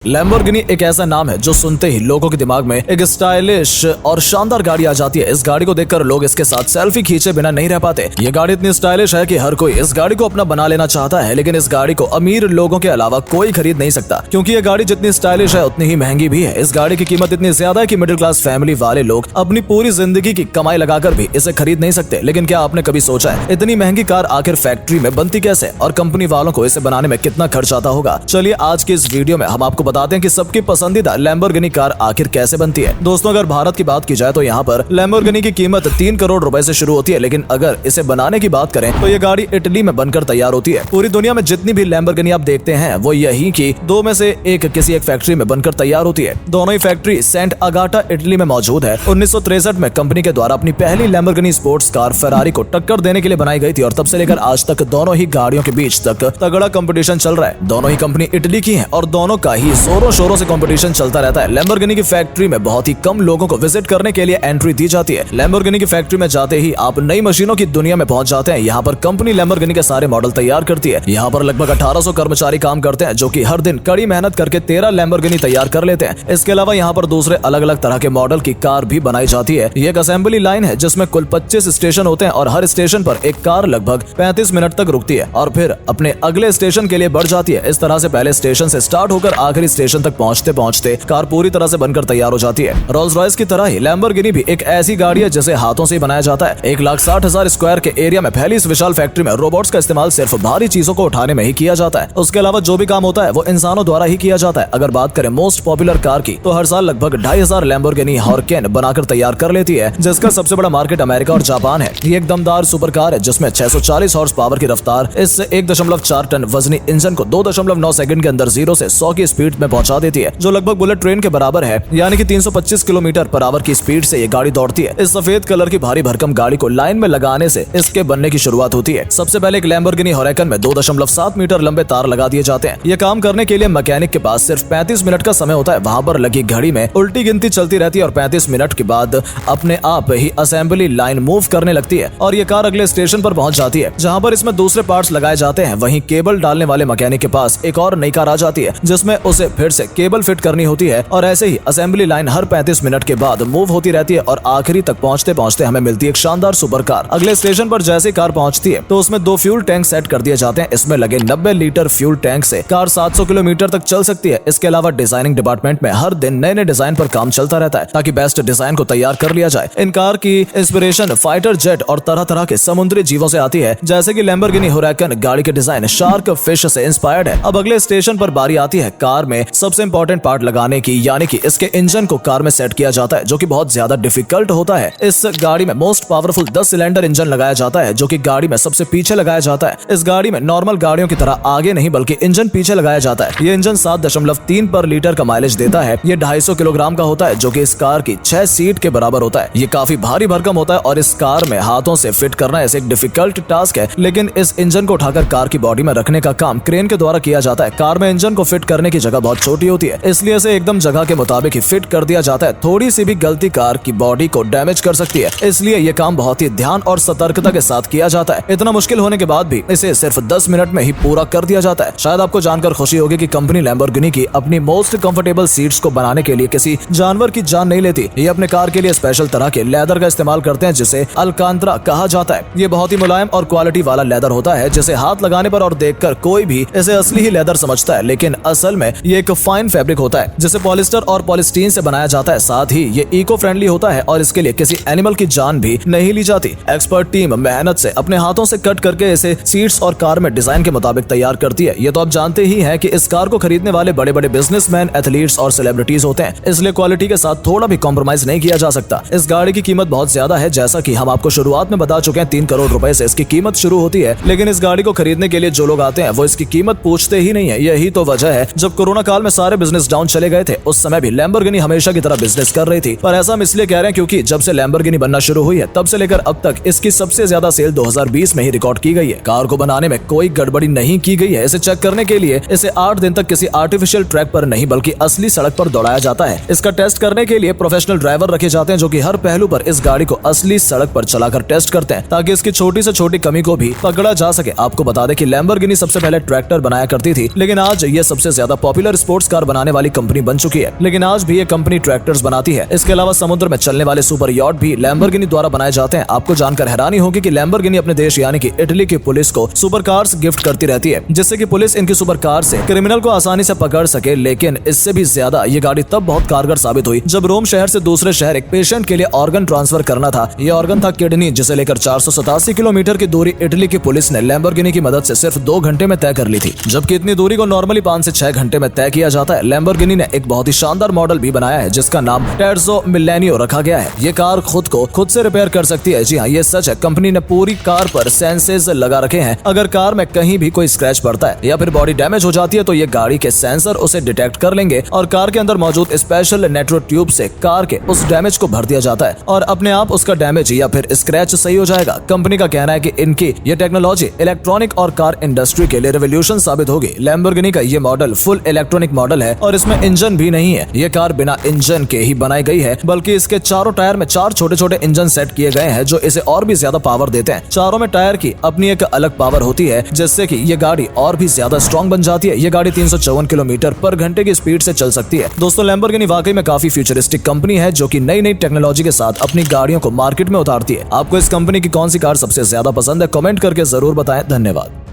Lamborghini एक ऐसा नाम है जो सुनते ही लोगों के दिमाग में एक स्टाइलिश और शानदार गाड़ी आ जाती है। इस गाड़ी को देखकर लोग इसके साथ सेल्फी खींचे बिना नहीं रह पाते। ये गाड़ी इतनी स्टाइलिश है कि हर कोई इस गाड़ी को अपना बना लेना चाहता है, लेकिन इस गाड़ी को अमीर लोगों के अलावा कोई खरीद नहीं सकता, क्योंकि ये गाड़ी जितनी स्टाइलिश है उतनी ही महंगी भी है। इस गाड़ी की कीमत इतनी ज्यादा है कि मिडिल क्लास फैमिली वाले लोग अपनी पूरी जिंदगी की कमाई लगाकर भी इसे खरीद नहीं सकते। लेकिन क्या आपने कभी सोचा है इतनी महंगी कार आखिर फैक्ट्री में बनती कैसे और कंपनी वालों को इसे बनाने में कितना खर्च आता होगा? चलिए आज के इस वीडियो में हम आपको बताते हैं कि सबकी पसंदीदा लैम्बोर्गिनी कार आखिर कैसे बनती है। दोस्तों, अगर भारत की बात की जाए तो यहाँ पर लैम्बोर्गिनी की कीमत 3 करोड़ रुपए से शुरू होती है, लेकिन अगर इसे बनाने की बात करें तो ये गाड़ी इटली में बनकर तैयार होती है। पूरी दुनिया में जितनी भी लैम्बोर्गिनी आप देखते हैं वो यही की दो में से किसी एक फैक्ट्री में बनकर तैयार होती है। दोनों ही फैक्ट्री सेंट अगाटा इटली में मौजूद है। 1963 में कंपनी के द्वारा अपनी पहली लैम्बोर्गिनी स्पोर्ट्स कार फेरारी को टक्कर देने के लिए बनाई गई थी और तब से लेकर आज तक दोनों ही गाड़ियों के बीच तक तगड़ा कंपटीशन चल रहा है। दोनों ही कंपनी इटली की है और दोनों का ही जोरों शोरों से कंपटीशन चलता रहता है। लैम्बोर्गिनी की फैक्ट्री में बहुत ही कम लोगों को विजिट करने के लिए एंट्री दी जाती है। लैम्बोर्गिनी की फैक्ट्री में जाते ही आप नई मशीनों की दुनिया में पहुंच जाते हैं। यहाँ पर कंपनी लैम्बोर्गिनी के सारे मॉडल तैयार करती है। यहाँ पर लगभग 1800 कर्मचारी काम करते हैं, जो कि हर दिन कड़ी मेहनत करके 13 लैम्बोर्गिनी तैयार कर लेते हैं। इसके अलावा यहाँ पर दूसरे अलग अलग तरह के मॉडल की कार भी बनाई जाती है। ये एक असेंबली लाइन है जिसमें कुल 25 स्टेशन होते हैं और हर स्टेशन पर एक कार लगभग 35 मिनट तक रुकती है और फिर अपने अगले स्टेशन के लिए बढ़ जाती है। इस तरह से पहले स्टेशन से स्टार्ट होकर आखिरी स्टेशन तक पहुंचते पहुंचते कार पूरी तरह से बनकर तैयार हो जाती है। रोल्स रॉयस की तरह ही लैम्बोर्गिनी भी एक ऐसी गाड़ी है जिसे हाथों से बनाया जाता है। 1,60,000 स्क्वायर के एरिया में फैली इस विशाल फैक्ट्री में रोबोट्स का इस्तेमाल सिर्फ भारी चीजों को उठाने में ही किया जाता है। उसके अलावा जो भी काम होता है वो इंसानों द्वारा ही किया जाता है। अगर बात करें मोस्ट पॉपुलर कार की तो हर साल लगभग 2,500 लैम्बोर्गिनी हॉर्केन बनाकर तैयार कर लेती है, जिसका सबसे बड़ा मार्केट अमेरिका और जापान है। ये एक दमदार सुपर कार है जिसमें 640 हॉर्स पावर की रफ्तार इस 1.4 टन वजनी इंजन को 2.9 सेकंड के अंदर 0 से 100 की स्पीड में पहुंचा देती है, जो लगभग बुलेट ट्रेन के बराबर है। यानी कि 325 किलोमीटर पर आवर की स्पीड से ये गाड़ी दौड़ती है। इस सफेद कलर की भारी भरकम गाड़ी को लाइन में लगाने से इसके बनने की शुरुआत होती है। सबसे पहले एक लैम्बोर्गिनी हॉर्केन में 2.7 मीटर लंबे तार लगा दिए जाते हैं। ये काम करने के लिए मैकेनिक के पास सिर्फ 35 मिनट का समय होता है। वहाँ पर लगी घड़ी में उल्टी गिनती चलती रहती है और 35 मिनट के बाद अपने आप ही असेंबली लाइन मूव करने लगती है और ये कार अगले स्टेशन पर पहुंच जाती है, जहाँ पर इसमें दूसरे पार्ट्स लगाए जाते हैं। वहीं केबल डालने वाले मैकेनिक के पास एक और नई कार आ जाती है जिसमें उसे फिर से केबल फिट करनी होती है और ऐसे ही असेंबली लाइन हर 35 मिनट के बाद मूव होती रहती है और आखिरी तक पहुंचते पहुंचते हमें मिलती है एक शानदार सुपर कार। अगले स्टेशन पर जैसे कार पहुंचती है तो उसमें 2 फ्यूल टैंक सेट कर दिए जाते हैं। इसमें लगे 90 लीटर फ्यूल टैंक से कार 700 किलोमीटर तक चल सकती है। इसके अलावा डिजाइनिंग डिपार्टमेंट में हर दिन नए नए डिजाइन पर काम चलता रहता है ताकि बेस्ट डिजाइन को तैयार कर लिया जाए। इन कार की इंस्पिरेशन फाइटर जेट और तरह तरह के समुद्री जीवों से आती है, जैसे कि लैम्बोर्गिनी हूराकन गाड़ी के डिजाइन शार्क फिश से इंस्पायर्ड है। अब अगले स्टेशन पर बारी आती है कार में सबसे इंपॉर्टेंट पार्ट लगाने की, यानी कि इसके इंजन को कार में सेट किया जाता है, जो कि बहुत ज्यादा डिफिकल्ट होता है। इस गाड़ी में मोस्ट पावरफुल 10 सिलेंडर इंजन लगाया जाता है, जो कि गाड़ी में सबसे पीछे लगाया जाता है। इस गाड़ी में नॉर्मल गाड़ियों की तरह आगे नहीं बल्कि इंजन पीछे लगाया जाता है। ये इंजन 7.3 पर लीटर का माइलेज देता है। ये 250 किलोग्राम का होता है, जो कि इस कार की 6 सीट के बराबर होता है। ये काफी भारी भरकम होता है और इस कार में हाथों से फिट करना ऐसे एक डिफिकल्ट टास्क है, लेकिन इस इंजन को उठाकर कार की बॉडी में रखने का काम क्रेन के द्वारा किया जाता है। कार में इंजन को फिट करने की जगह बहुत छोटी होती है, इसलिए इसे एकदम जगह के मुताबिक ही फिट कर दिया जाता है। थोड़ी सी भी गलती कार की बॉडी को डैमेज कर सकती है, इसलिए ये काम बहुत ही ध्यान और सतर्कता के साथ किया जाता है। इतना मुश्किल होने के बाद भी इसे सिर्फ 10 मिनट में ही पूरा कर दिया जाता है। शायद आपको जानकर खुशी होगी कि कंपनी लैम्बोर्गिनी की अपनी मोस्ट कंफर्टेबल सीट्स को बनाने के लिए किसी जानवर की जान नहीं लेती। ये अपने कार के लिए स्पेशल तरह के लेदर का इस्तेमाल करते हैं जिसे अलकांतरा कहा जाता है। ये बहुत ही मुलायम और क्वालिटी वाला लेदर होता है जिसे हाथ लगाने पर और देखकर कोई भी इसे असली ही लेदर समझता है, लेकिन असल में ये एक फाइन फैब्रिक होता है जिसे पॉलिस्टर और पॉलिस्टीन से बनाया जाता है। साथ ही ये इको फ्रेंडली होता है और इसके लिए किसी एनिमल की जान भी नहीं ली जाती। एक्सपर्ट टीम मेहनत से अपने हाथों से कट करके इसे सीट्स और कार में डिजाइन के मुताबिक तैयार करती है। ये तो आप जानते ही हैं कि इस कार को खरीदने वाले बड़े बड़े बिजनेसमैन, एथलीट्स और सेलिब्रिटीज होते हैं, इसलिए क्वालिटी के साथ थोड़ा भी कॉम्प्रोमाइज नहीं किया जा सकता। इस गाड़ी की कीमत बहुत ज्यादा है, जैसा कि हम आपको शुरुआत में बता चुके हैं। 3 करोड़ रुपए से इसकी कीमत शुरू होती है, लेकिन इस गाड़ी को खरीदने के लिए जो लोग आते हैं वो इसकी कीमत पूछते ही नहीं है। यही तो वजह है जब कोरोना काल में सारे बिजनेस डाउन चले गए थे, उस समय भी लैम्बोर्गिनी हमेशा की तरह बिजनेस कर रही थी। पर ऐसा हम इसलिए कह रहे हैं क्योंकि जब से लैम्बोर्गिनी बनना शुरू हुई है तब से लेकर अब तक इसकी सबसे ज्यादा सेल 2020 में ही रिकॉर्ड की गई है। कार को बनाने में कोई गड़बड़ी नहीं की गई है। इसे चेक करने के लिए इसे 8 दिन तक किसी आर्टिफिशियल ट्रैक पर नहीं बल्कि असली सड़क पर दौड़ाया जाता है। इसका टेस्ट करने के लिए प्रोफेशनल ड्राइवर रखे जाते हैं, जो कि हर पहलू पर इस गाड़ी को असली सड़क पर चलाकर टेस्ट करते हैं ताकि इसकी छोटी से छोटी कमी को भी पकड़ा जा सके। आपको बता दें कि लैम्बोर्गिनी सबसे पहले ट्रैक्टर बनाया करती थी, लेकिन आज ये सबसे ज्यादा पॉपुलर पॉपुलर स्पोर्ट्स कार बनाने वाली कंपनी बन चुकी है, लेकिन आज भी ये कंपनी ट्रैक्टर्स बनाती है। इसके अलावा समुद्र में चलने वाले सुपर यॉट भी लैम्बोर्गिनी द्वारा बनाए जाते हैं। आपको जानकर हैरानी होगी कि लैम्बोर्गिनी अपने देश यानी कि इटली की पुलिस को सुपर कार्स गिफ्ट करती रहती है, जिससे कि पुलिस इनकी सुपर कार से क्रिमिनल को आसानी से पकड़ सके। लेकिन इससे भी ज्यादा ये गाड़ी तब बहुत कारगर साबित हुई जब रोम शहर से दूसरे शहर एक पेशेंट के लिए ऑर्गन ट्रांसफर करना था। ये ऑर्गन था किडनी, जिसे लेकर 487 किलोमीटर की दूरी इटली की पुलिस ने लैम्बोर्गिनी की मदद से सिर्फ 2 घंटे में तय कर ली थी, जबकि इतनी दूरी को नॉर्मली 5 से 6 घंटे में तय किया जाता है। लैम्बोर्गिनी ने एक बहुत ही शानदार मॉडल भी बनाया है जिसका नाम टेर्जो मिलेनियो रखा गया है। ये कार खुद से रिपेयर कर सकती है। जी हाँ, ये सच है। कंपनी ने पूरी कार पर सेंसर्स लगा रखे हैं। अगर कार में कहीं भी कोई स्क्रैच पड़ता है या फिर बॉडी डैमेज हो जाती है तो ये गाड़ी के सेंसर उसे डिटेक्ट कर लेंगे और कार के अंदर मौजूद स्पेशल नेट्रो ट्यूब से कार के उस डैमेज को भर दिया जाता है और अपने आप उसका डैमेज या फिर स्क्रैच सही हो जाएगा। कंपनी का कहना है कि इनकी ये टेक्नोलॉजी इलेक्ट्रॉनिक और कार इंडस्ट्री के लिए रेवोल्यूशन साबित होगी। लैम्बोर्गिनी का ये मॉडल फुल इलेक्ट्रॉनिक मॉडल है और इसमें इंजन भी नहीं है। ये कार बिना इंजन के ही बनाई गई है, बल्कि इसके चारों टायर में 4 छोटे-छोटे इंजन सेट किए गए हैं जो इसे और भी ज्यादा पावर देते हैं। चारों में टायर की अपनी एक अलग पावर होती है जिससे कि ये गाड़ी और भी ज्यादा स्ट्रॉन्ग बन जाती है। ये गाड़ी 354 किलोमीटर पर घंटे की स्पीड से चल सकती है। दोस्तों, लैम्बोर्गिनी वाकई में काफी फ्यूचरिस्टिक कंपनी है जो कि नई टेक्नोलॉजी के साथ अपनी गाड़ियों को मार्केट में उतारती है। आपको इस कंपनी की कौन सी कार सबसे ज्यादा पसंद है? कमेंट करके जरूर बताएं। धन्यवाद।